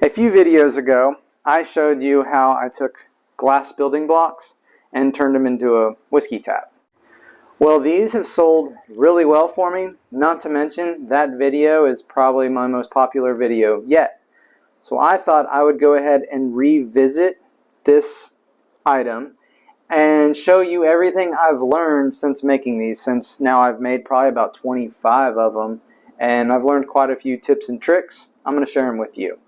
A few videos ago, I showed you how I took glass building blocks and turned them into a whiskey tap. Well, these have sold really well for me, not to mention that video is probably my most popular video yet. So I thought I would go ahead and revisit this item and show you everything I've learned since making these, since now I've made probably about 25 of them, and I've learned quite a few tips and tricks. I'm going to share them with you.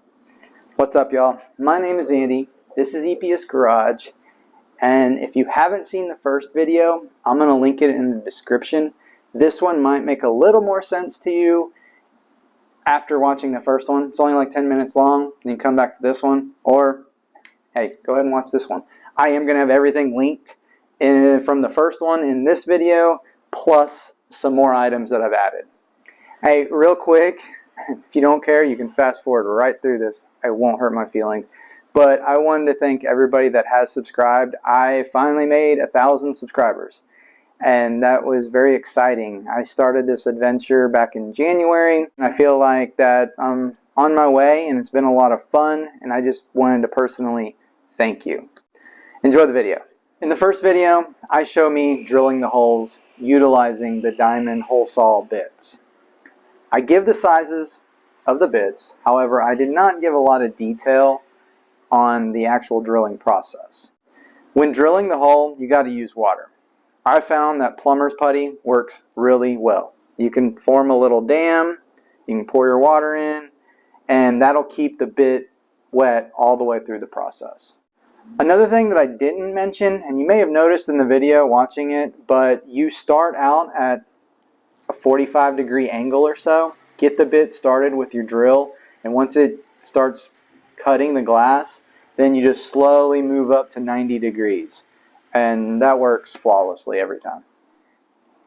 What's up, y'all? My name is Andy. This is Epeius Garage. And if you haven't seen the first video, I'm going to link it in the description. This one might make a little more sense to you after watching the first one. It's only like 10 minutes long. And you come back to this one. Or, hey, go ahead and watch this one. I am going to have everything linked from the first one in this video, plus some more items that I've added. Hey, real quick, if you don't care, you can fast forward right through this. It won't hurt my feelings. But I wanted to thank everybody that has subscribed. I finally made 1,000 subscribers, and that was very exciting. I started this adventure back in January, and I feel like that I'm on my way, and it's been a lot of fun, and I just wanted to personally thank you. Enjoy the video. In the first video, I show me drilling the holes utilizing the diamond hole saw bits. I give the sizes of the bits, however, I did not give a lot of detail on the actual drilling process. When drilling the hole, you got to use water. I found that plumber's putty works really well. You can form a little dam, you can pour your water in, and that'll keep the bit wet all the way through the process. Another thing that I didn't mention, and you may have noticed in the video watching it, but you start out at a 45-degree angle or so. Get the bit started with your drill, and once it starts cutting the glass, then you just slowly move up to 90 degrees, and that works flawlessly every time.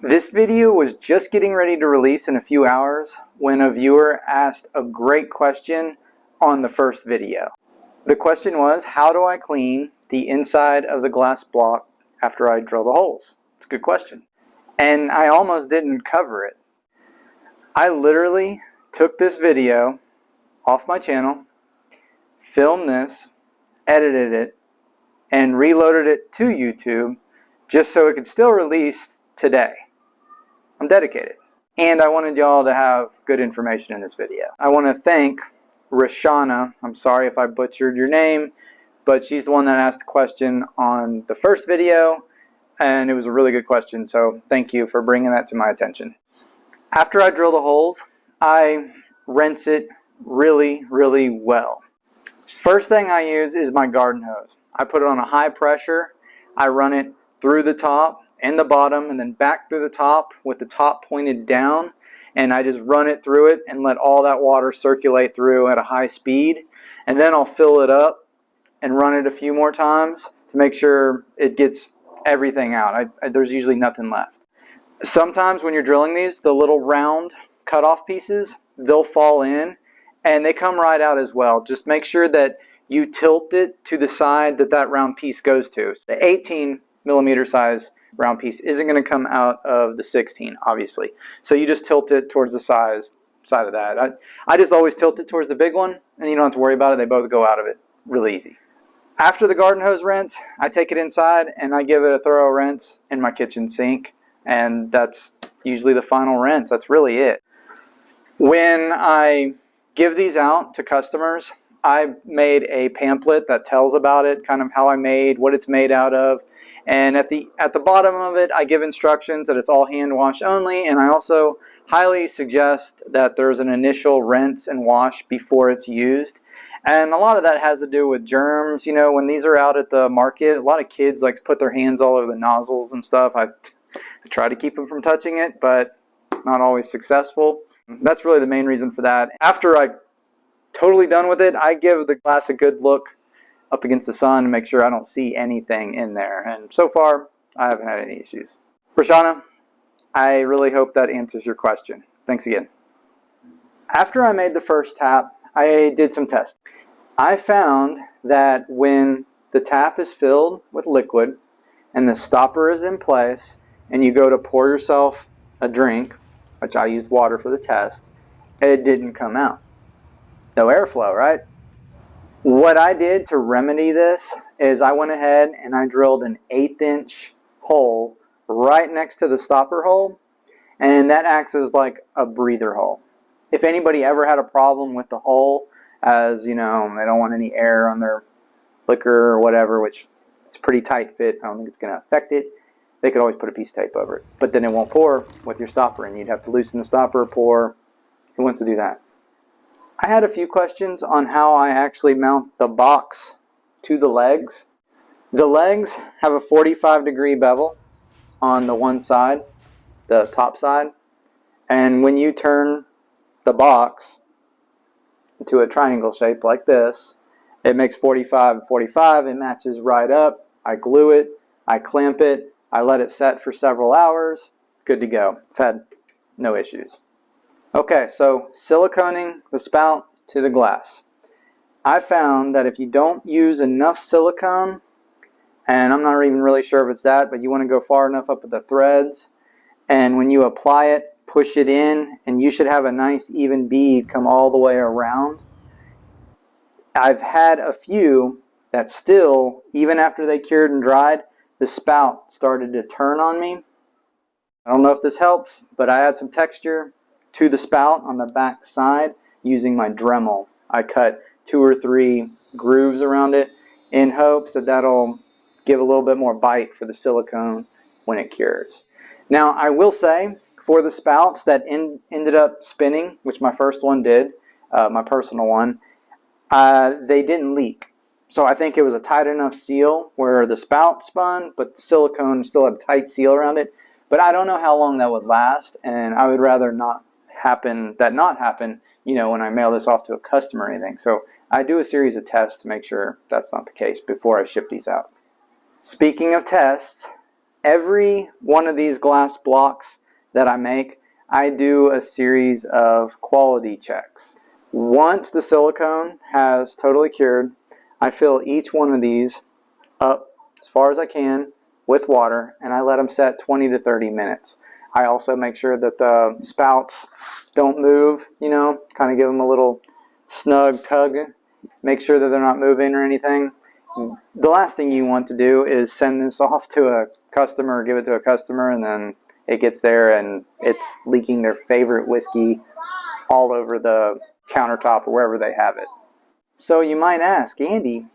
This video was just getting ready to release in a few hours when a viewer asked a great question on the first video. The question was, how do I clean the inside of the glass block after I drill the holes? It's a good question. And I almost didn't cover it. I literally took this video off my channel, filmed this, edited it, and reloaded it to YouTube just so it could still release today. I'm dedicated. And I wanted y'all to have good information in this video. I want to thank Rashana. I'm sorry if I butchered your name, but she's the one that asked the question on the first video, and it was a really good question, so thank you for bringing that to my attention. After I drill the holes, I rinse it really, really well. First thing I use is my garden hose. I put it on a high pressure. I run it through the top and the bottom and then back through the top with the top pointed down, and I just run it through it and let all that water circulate through at a high speed, and then I'll fill it up and run it a few more times to make sure it gets everything out. There's usually nothing left. Sometimes when you're drilling these, the little round cutoff pieces, they'll fall in and they come right out as well. Just make sure that you tilt it to the side that that round piece goes to. So the 18 millimeter size round piece isn't going to come out of the 16, obviously. So you just tilt it towards the side of that. I just always tilt it towards the big one, and you don't have to worry about it. They both go out of it really easy. After the garden hose rinse, I take it inside and I give it a thorough rinse in my kitchen sink, and that's usually the final rinse. That's really it. When I give these out to customers, I made a pamphlet that tells about it, kind of how I made, what it's made out of, and at the bottom of it, I give instructions that it's all hand wash only, and I also highly suggest that there's an initial rinse and wash before it's used. And a lot of that has to do with germs. You know, when these are out at the market, a lot of kids like to put their hands all over the nozzles and stuff. I try to keep them from touching it, but not always successful. That's really the main reason for that. After I'm totally done with it, I give the glass a good look up against the sun to make sure I don't see anything in there. And so far, I haven't had any issues. Rashana, I really hope that answers your question. Thanks again. After I made the first tap, I did some tests. I found that when the tap is filled with liquid and the stopper is in place and you go to pour yourself a drink, which I used water for the test, it didn't come out. No airflow, right? What I did to remedy this is I went ahead and I drilled an 1/8" hole right next to the stopper hole, and that acts as like a breather hole. If anybody ever had a problem with the hole, as you know, they don't want any air on their liquor or whatever, which it's pretty tight fit, I don't think it's going to affect it, they could always put a piece of tape over it. But then it won't pour with your stopper, and you'd have to loosen the stopper, pour. Who wants to do that? I had a few questions on how I actually mount the box to the legs. The legs have a 45-degree bevel on the one side, the top side, and when you turn the box into a triangle shape like this, it makes 45 and 45. It matches right up. I glue it, I clamp it, I let it set for several hours. Good to go. I've had no issues. Okay, so siliconing the spout to the glass. I found that if you don't use enough silicone, and I'm not even really sure if it's that, but you want to go far enough up at the threads, and when you apply it, push it in, and you should have a nice even bead come all the way around. I've had a few that still, even after they cured and dried, the spout started to turn on me. I don't know if this helps, but I add some texture to the spout on the back side using my Dremel. I cut 2 or 3 grooves around it in hopes that that'll give a little bit more bite for the silicone when it cures. Now I will say, for the spouts that ended up spinning, which my first one did, my personal one, they didn't leak. So I think it was a tight enough seal where the spout spun, but the silicone still had a tight seal around it. But I don't know how long that would last, and I would rather not happen, you know, when I mail this off to a customer or anything. So I do a series of tests to make sure that's not the case before I ship these out. Speaking of tests, every one of these glass blocks that I make, I do a series of quality checks. Once the silicone has totally cured, I fill each one of these up as far as I can with water, and I let them set 20 to 30 minutes. I also make sure that the spouts don't move, you know, kind of give them a little snug tug, make sure that they're not moving or anything. The last thing you want to do is send this off to a customer or give it to a customer, and then it gets there and it's leaking their favorite whiskey all over the countertop or wherever they have it. So you might ask, Andy,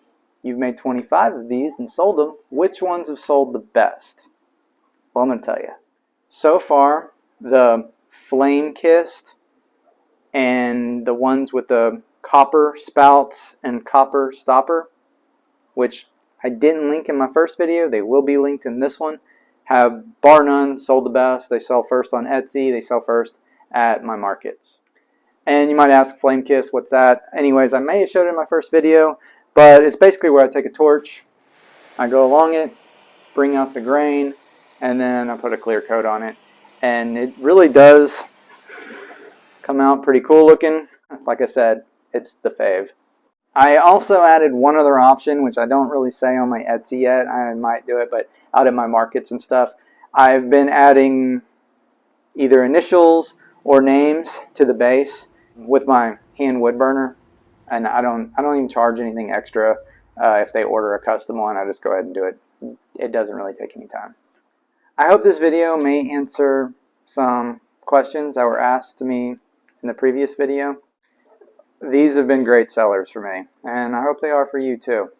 you've made 25 of these and sold them. Which ones have sold the best? Well, I'm going to tell you. So far, the flame-kissed and the ones with the copper spouts and copper stopper, which I didn't link in my first video, they will be linked in this one, have bar none sold the best. They sell first on Etsy, they sell first at my markets. And you might ask, flame kiss, what's that? Anyways, I may have showed it in my first video, but it's basically where I take a torch, I go along it, bring out the grain, and then I put a clear coat on it. And it really does come out pretty cool looking. Like I said, it's the fave. I also added one other option, which I don't really say on my Etsy yet. I might do it, but out at my markets and stuff, I've been adding either initials or names to the base with my hand wood burner, and I don't even charge anything extra if they order a custom one. I just go ahead and do it. It doesn't really take any time. I hope this video may answer some questions that were asked to me in the previous video. These have been great sellers for me, and I hope they are for you too.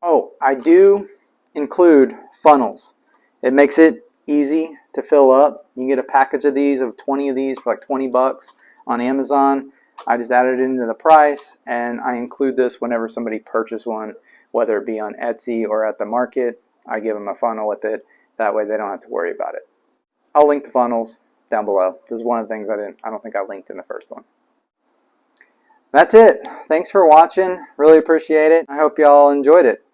Oh, I do include funnels. It makes it easy to fill up. You can get a package of these, of 20 of these for like 20 bucks on Amazon. I just added it into the price, and I include this whenever somebody purchases one, whether it be on Etsy or at the market. I give them a funnel with it. That way they don't have to worry about it. I'll link the funnels down below. This is one of the things I don't think I linked in the first one. That's it. Thanks for watching. Really appreciate it. I hope y'all enjoyed it.